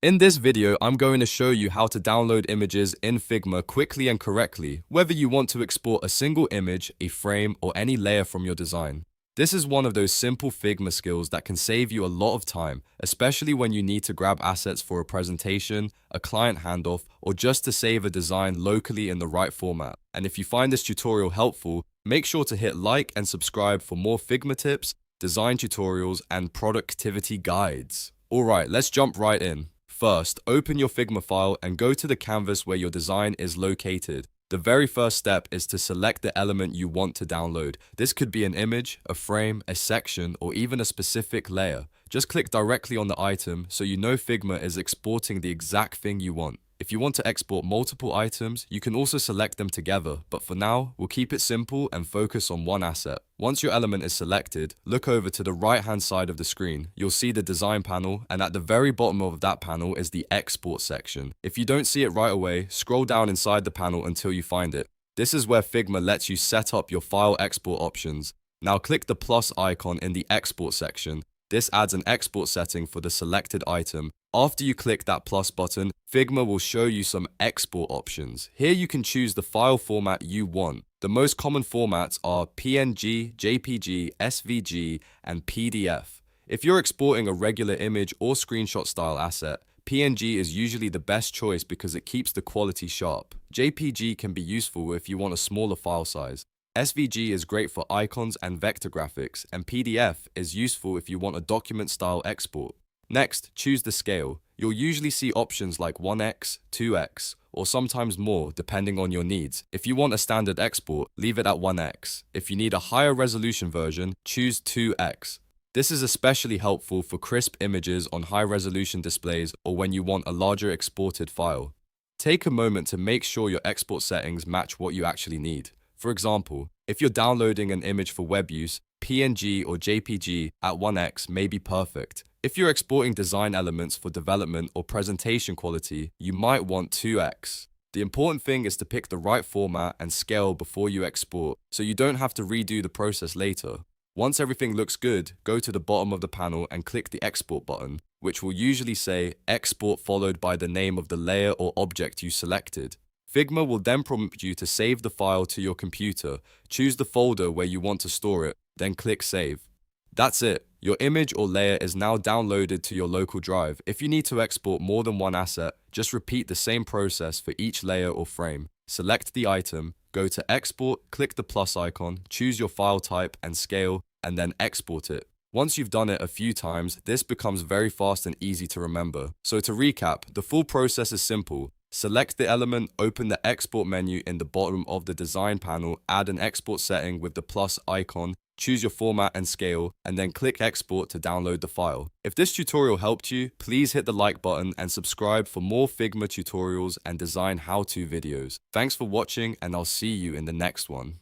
In this video, I'm going to show you how to download images in Figma quickly and correctly, whether you want to export a single image, a frame, or any layer from your design. This is one of those simple Figma skills that can save you a lot of time, especially when you need to grab assets for a presentation, a client handoff, or just to save a design locally in the right format. And if you find this tutorial helpful, make sure to hit like and subscribe for more Figma tips, design tutorials, and productivity guides. Alright, let's jump right in. First, open your Figma file and go to the canvas where your design is located. The very first step is to select the element you want to download. This could be an image, a frame, a section, or even a specific layer. Just click directly on the item so you know Figma is exporting the exact thing you want. If you want to export multiple items, you can also select them together, but for now, we'll keep it simple and focus on one asset. Once your element is selected, look over to the right-hand side of the screen. You'll see the design panel, and at the very bottom of that panel is the export section. If you don't see it right away, scroll down inside the panel until you find it. This is where Figma lets you set up your file export options. Now click the plus icon in the export section. This adds an export setting for the selected item. After you click that plus button, Figma will show you some export options. Here you can choose the file format you want. The most common formats are PNG, JPG, SVG, and PDF. If you're exporting a regular image or screenshot style asset, PNG is usually the best choice because it keeps the quality sharp. JPG can be useful if you want a smaller file size. SVG is great for icons and vector graphics, and PDF is useful if you want a document-style export. Next, choose the scale. You'll usually see options like 1x, 2x, or sometimes more depending on your needs. If you want a standard export, leave it at 1x. If you need a higher resolution version, choose 2x. This is especially helpful for crisp images on high-resolution displays or when you want a larger exported file. Take a moment to make sure your export settings match what you actually need. For example, if you're downloading an image for web use, PNG or JPG at 1x may be perfect. If you're exporting design elements for development or presentation quality, you might want 2x. The important thing is to pick the right format and scale before you export, so you don't have to redo the process later. Once everything looks good, go to the bottom of the panel and click the export button, which will usually say export followed by the name of the layer or object you selected. Figma will then prompt you to save the file to your computer. Choose the folder where you want to store it, then click Save. That's it. Your image or layer is now downloaded to your local drive. If you need to export more than one asset, just repeat the same process for each layer or frame. Select the item, go to Export, click the plus icon, choose your file type and scale, and then export it. Once you've done it a few times, this becomes very fast and easy to remember. So to recap, the full process is simple. Select the element, open the export menu in the bottom of the design panel, add an export setting with the plus icon, choose your format and scale, and then click export to download the file. If this tutorial helped you, please hit the like button and subscribe for more Figma tutorials and design how-to videos. Thanks for watching, and I'll see you in the next one.